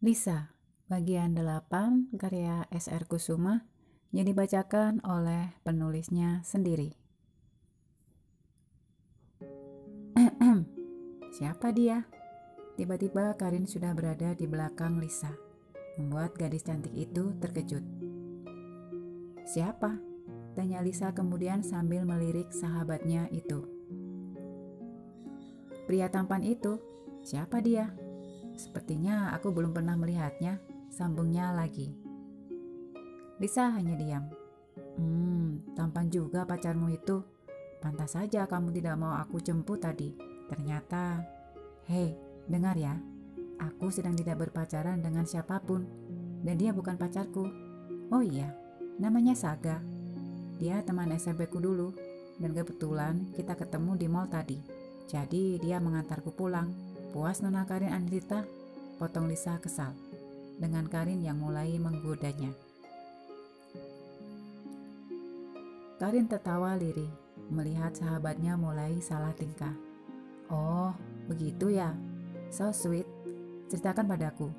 Lisa, bagian 8 karya S.R. Kusuma yang dibacakan oleh penulisnya sendiri. Siapa dia? Tiba-tiba Karin sudah berada di belakang Lisa, membuat gadis cantik itu terkejut. Siapa? Tanya Lisa kemudian sambil melirik sahabatnya itu. Pria tampan itu, siapa dia? Sepertinya aku belum pernah melihatnya, sambungnya lagi. Lisa hanya diam. Tampan juga pacarmu itu. Pantas saja kamu tidak mau aku jemput tadi. Ternyata, hei, dengar ya. Aku sedang tidak berpacaran dengan siapapun. Dan dia bukan pacarku. Oh iya, namanya Saga. Dia teman SMP ku dulu. Dan kebetulan kita ketemu di mall tadi. Jadi dia mengantarku pulang. Puas Nona Karin Andrita? Potong Lisa kesal. Dengan Karin yang mulai menggodanya. Karin tertawa lirih, melihat sahabatnya mulai salah tingkah. Oh, begitu ya? So sweet. Ceritakan padaku,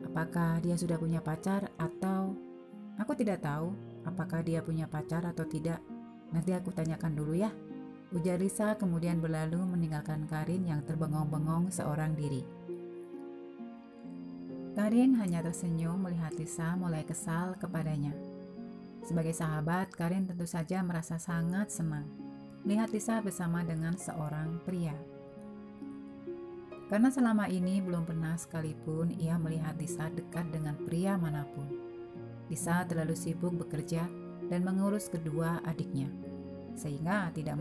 apakah dia sudah punya pacar atau... Aku tidak tahu apakah dia punya pacar atau tidak. Nanti aku tanyakan dulu ya. Ujar Lisa kemudian berlalu meninggalkan Karin yang terbengong-bengong seorang diri. Karin hanya tersenyum melihat Lisa mulai kesal kepadanya. Sebagai sahabat, Karin tentu saja merasa sangat senang melihat Lisa bersama dengan seorang pria. Karena selama ini belum pernah sekalipun ia melihat Lisa dekat dengan pria manapun. Lisa terlalu sibuk bekerja dan mengurus kedua adiknya, sehingga tidak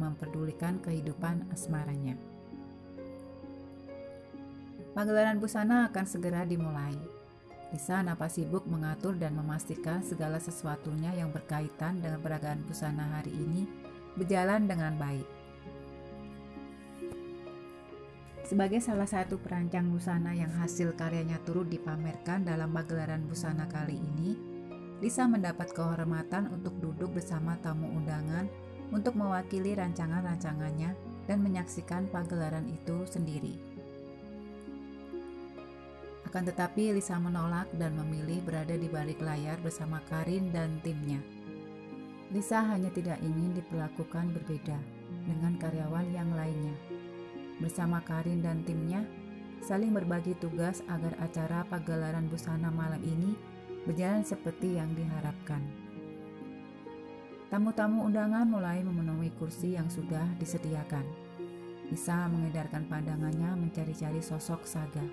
memperdulikan kehidupan asmaranya. Pagelaran busana akan segera dimulai. Lisa nampak sibuk mengatur dan memastikan segala sesuatunya yang berkaitan dengan peragaan busana hari ini berjalan dengan baik. Sebagai salah satu perancang busana yang hasil karyanya turut dipamerkan dalam pagelaran busana kali ini, Lisa mendapat kehormatan untuk duduk bersama tamu undangan untuk mewakili rancangan-rancangannya dan menyaksikan pagelaran itu sendiri. Akan tetapi Lisa menolak dan memilih berada di balik layar bersama Karin dan timnya. Lisa hanya tidak ingin diperlakukan berbeda dengan karyawan yang lainnya. Bersama Karin dan timnya, saling berbagi tugas agar acara pagelaran busana malam ini berjalan seperti yang diharapkan. Tamu-tamu undangan mulai memenuhi kursi yang sudah disediakan. Lisa mengedarkan pandangannya mencari-cari sosok Saga.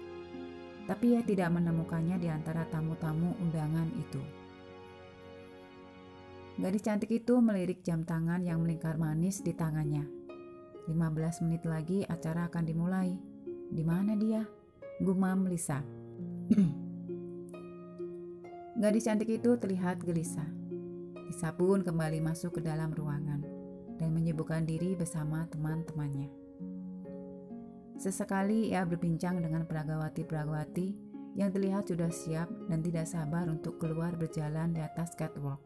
Tapi ia tidak menemukannya di antara tamu-tamu undangan itu. Gadis cantik itu melirik jam tangan yang melingkar manis di tangannya. 15 menit lagi acara akan dimulai. Di mana dia? Gumam Lisa. Gadis cantik itu terlihat gelisah. Lisa pun kembali masuk ke dalam ruangan dan menyibukkan diri bersama teman-temannya. Sesekali ia berbincang dengan peragawati-peragawati yang terlihat sudah siap dan tidak sabar untuk keluar berjalan di atas catwalk,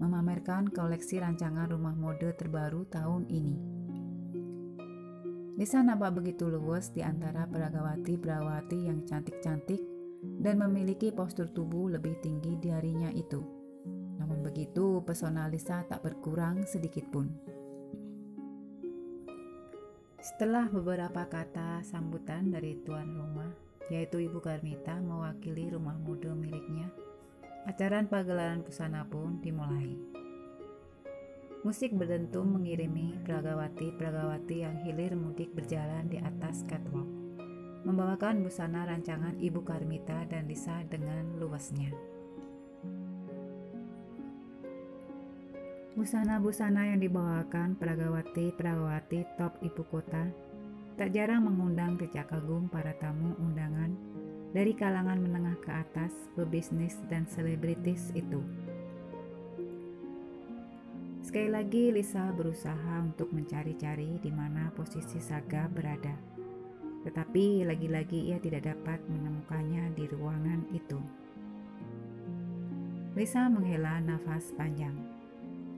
memamerkan koleksi rancangan rumah mode terbaru tahun ini. Lisa nampak begitu luwes di antara peragawati-peragawati yang cantik-cantik dan memiliki postur tubuh lebih tinggi di harinya itu. Namun begitu, pesona Lisa tak berkurang sedikit pun. Setelah beberapa kata sambutan dari tuan rumah, yaitu Ibu Karmita mewakili rumah mode miliknya, acara pagelaran busana pun dimulai. Musik berdentum mengirimi peragawati-peragawati yang hilir mudik berjalan di atas catwalk, membawakan busana rancangan Ibu Karmita dan Lisa dengan luasnya. Busana-busana yang dibawakan peragawati-peragawati top ibu kota tak jarang mengundang decak kagum para tamu undangan dari kalangan menengah ke atas, pebisnis dan selebritis itu. Sekali lagi Lisa berusaha untuk mencari-cari di mana posisi Saga berada. Tetapi lagi-lagi ia tidak dapat menemukannya di ruangan itu. Lisa menghela nafas panjang.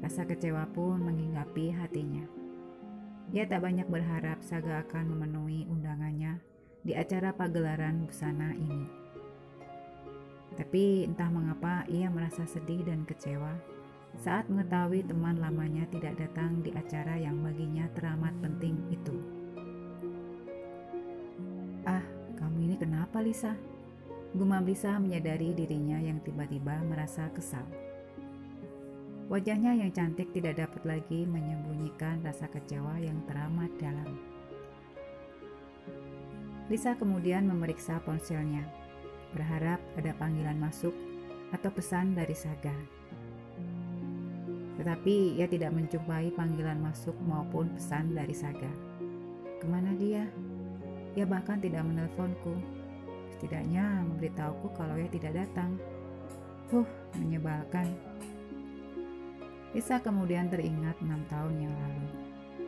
Rasa kecewa pun menghinggapi hatinya. Ia tak banyak berharap Saga akan memenuhi undangannya di acara pagelaran busana ini. Tapi entah mengapa ia merasa sedih dan kecewa saat mengetahui teman lamanya tidak datang di acara yang baginya teramat penting itu. "Ah, kamu ini kenapa, Lisa?" Gumam Lisa menyadari dirinya yang tiba-tiba merasa kesal. Wajahnya yang cantik tidak dapat lagi menyembunyikan rasa kecewa yang teramat dalam. Lisa kemudian memeriksa ponselnya, berharap ada panggilan masuk atau pesan dari Saga. Tetapi ia tidak menjumpai panggilan masuk maupun pesan dari Saga. Kemana dia? Ia bahkan tidak menelponku. Setidaknya memberitahuku kalau ia tidak datang. Menyebalkan. Lisa kemudian teringat 6 tahun yang lalu.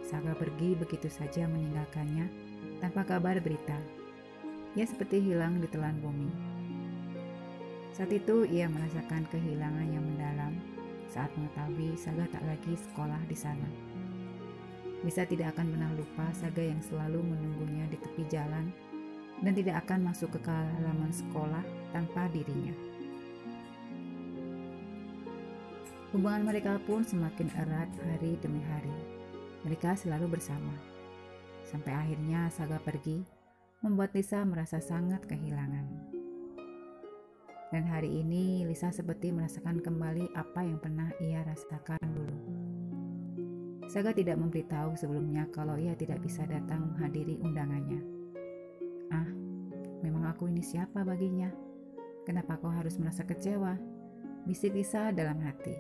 Saga pergi begitu saja meninggalkannya tanpa kabar berita. Ia seperti hilang di telan bumi. Saat itu ia merasakan kehilangan yang mendalam saat mengetahui Saga tak lagi sekolah di sana. Lisa tidak akan pernah lupa Saga yang selalu menunggunya di tepi jalan dan tidak akan masuk ke halaman sekolah tanpa dirinya. Hubungan mereka pun semakin erat hari demi hari. Mereka selalu bersama. Sampai akhirnya Saga pergi, membuat Lisa merasa sangat kehilangan. Dan hari ini Lisa seperti merasakan kembali apa yang pernah ia rasakan dulu. Saga tidak memberitahu sebelumnya kalau ia tidak bisa datang menghadiri undangannya. Memang aku ini siapa baginya? Kenapa kau harus merasa kecewa? Bisik Lisa dalam hati.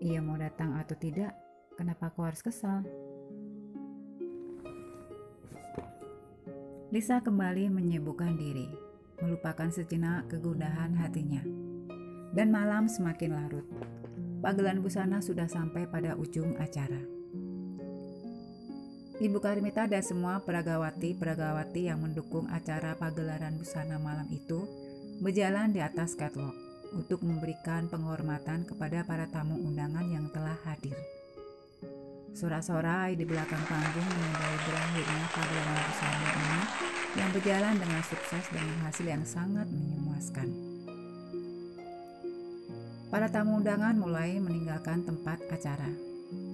Ia mau datang atau tidak, kenapa kau harus kesal? Lisa kembali menyibukkan diri, melupakan sejenak kegundahan hatinya. Dan malam semakin larut. Pagelaran busana sudah sampai pada ujung acara. Ibu Karmita dan semua peragawati yang mendukung acara pagelaran busana malam itu berjalan di atas catwalk untuk memberikan penghormatan kepada para tamu undangan yang telah hadir. Sorak-sorai di belakang panggung menandai berakhirnya pagelaran busana ini yang berjalan dengan sukses dengan hasil yang sangat memuaskan. Para tamu undangan mulai meninggalkan tempat acara.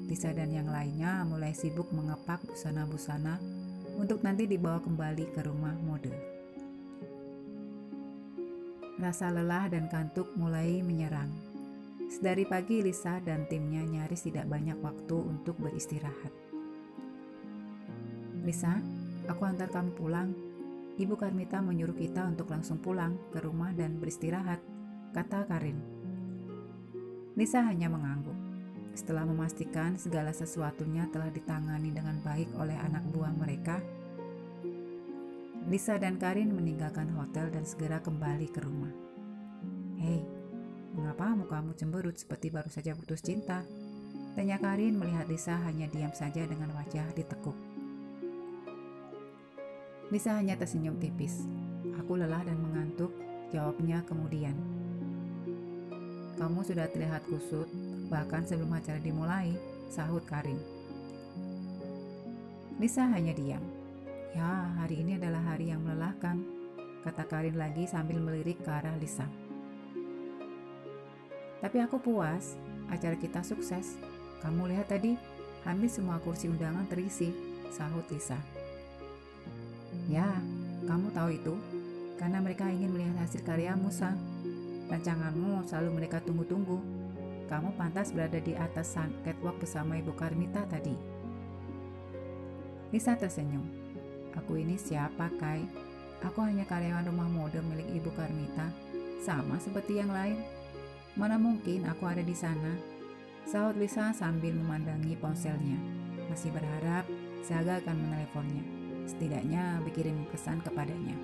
Lisa dan yang lainnya mulai sibuk mengepak busana-busana untuk nanti dibawa kembali ke rumah mode. Rasa lelah dan kantuk mulai menyerang. Sedari pagi Lisa dan timnya nyaris tidak banyak waktu untuk beristirahat. "Lisa, aku antar kamu pulang. Ibu Karmita menyuruh kita untuk langsung pulang ke rumah dan beristirahat," kata Karin. Lisa hanya mengangguk. Setelah memastikan segala sesuatunya telah ditangani dengan baik oleh anak buah mereka, Lisa dan Karin meninggalkan hotel dan segera kembali ke rumah. "Hei, mengapa mukamu cemberut seperti baru saja putus cinta?" tanya Karin melihat Lisa hanya diam saja dengan wajah ditekuk. Lisa hanya tersenyum tipis. "Aku lelah dan mengantuk," jawabnya kemudian. "Kamu sudah terlihat kusut, bahkan sebelum acara dimulai," sahut Karin. Lisa hanya diam. "Ya, hari ini adalah hari yang melelahkan," kata Karin lagi sambil melirik ke arah Lisa. "Tapi aku puas, acara kita sukses. Kamu lihat tadi, hampir semua kursi undangan terisi," sahut Lisa. "Ya, kamu tahu itu, karena mereka ingin melihat hasil karyamu, Sa. Rancanganmu selalu mereka tunggu-tunggu. Kamu pantas berada di atas catwalk bersama Ibu Karmita tadi." Lisa tersenyum. "Aku ini siapa, Kai? Aku hanya karyawan rumah mode milik Ibu Karmita, sama seperti yang lain. Mana mungkin aku ada di sana?" sahut Lisa sambil memandangi ponselnya. Masih berharap Saga akan meneleponnya, setidaknya berkirim pesan kepadanya.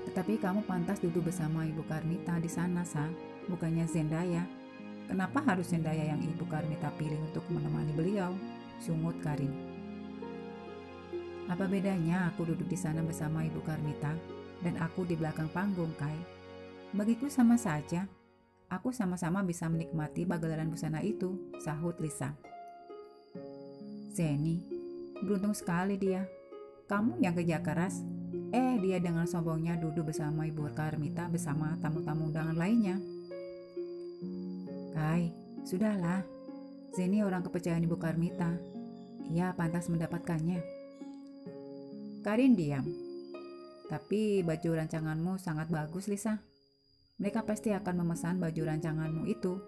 "Tetapi kamu pantas duduk bersama Ibu Karmita di sana, Sa, bukannya Zendaya. Kenapa harus Zendaya yang Ibu Karmita pilih untuk menemani beliau?" sungut Karin. "Apa bedanya aku duduk di sana bersama Ibu Karmita dan aku di belakang panggung, Kai? Bagiku sama saja. Aku sama-sama bisa menikmati pagelaran busana itu," sahut Lisa. "Zeni, beruntung sekali dia. Kamu yang kerja keras. Dia dengan sombongnya duduk bersama Ibu Karmita bersama tamu-tamu undangan lainnya. Kai, sudahlah. Zeni orang kepercayaan Ibu Karmita. Ia pantas mendapatkannya. Karin diam. Tapi baju rancanganmu sangat bagus, Lisa. Mereka pasti akan memesan baju rancanganmu itu.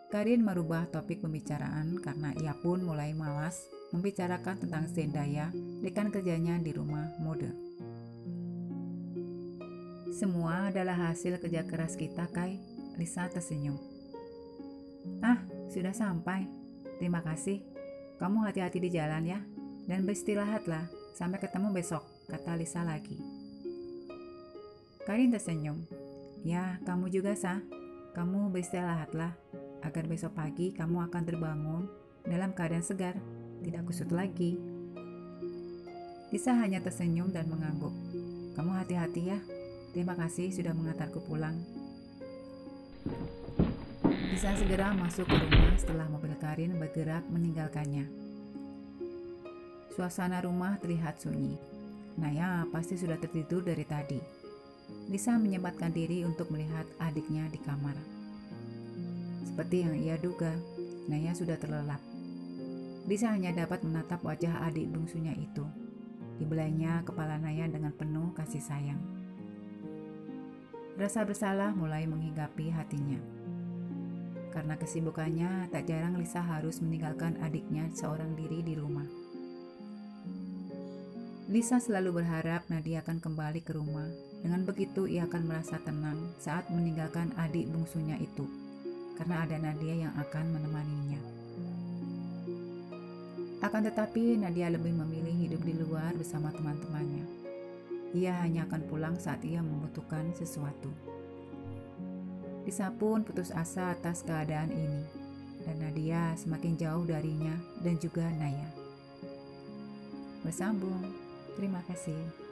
Karin merubah topik pembicaraan karena ia pun mulai malas membicarakan tentang Zendaya rekan kerjanya di rumah mode. Semua adalah hasil kerja keras kita, Kai. Lisa tersenyum. Sudah sampai. Terima kasih. Kamu hati-hati di jalan ya. Dan beristirahatlah. Sampai ketemu besok, kata Lisa lagi. Karin tersenyum. Ya, kamu juga, Sa. Kamu beristirahatlah. Agar besok pagi kamu akan terbangun dalam keadaan segar. Tidak kusut lagi. Lisa hanya tersenyum dan mengangguk. Kamu hati-hati ya. Terima kasih sudah mengantarku pulang. Lisa segera masuk ke rumah setelah mobil Karin bergerak meninggalkannya. Suasana rumah terlihat sunyi. Naya pasti sudah tertidur dari tadi. Lisa menyempatkan diri untuk melihat adiknya di kamar. Seperti yang ia duga, Naya sudah terlelap. Lisa hanya dapat menatap wajah adik bungsunya itu. Dibelainya kepala Naya dengan penuh kasih sayang. Rasa bersalah mulai menghinggapi hatinya. Karena kesibukannya, tak jarang Lisa harus meninggalkan adiknya seorang diri di rumah. Lisa selalu berharap Nadia akan kembali ke rumah. Dengan begitu ia akan merasa tenang saat meninggalkan adik bungsunya itu. Karena ada Nadia yang akan menemaninya. Akan tetapi Nadia lebih memilih hidup di luar bersama teman-temannya. Ia hanya akan pulang saat ia membutuhkan sesuatu. Lisa pun putus asa atas keadaan ini, dan Nadia semakin jauh darinya dan juga Naya. Bersambung. Terima kasih.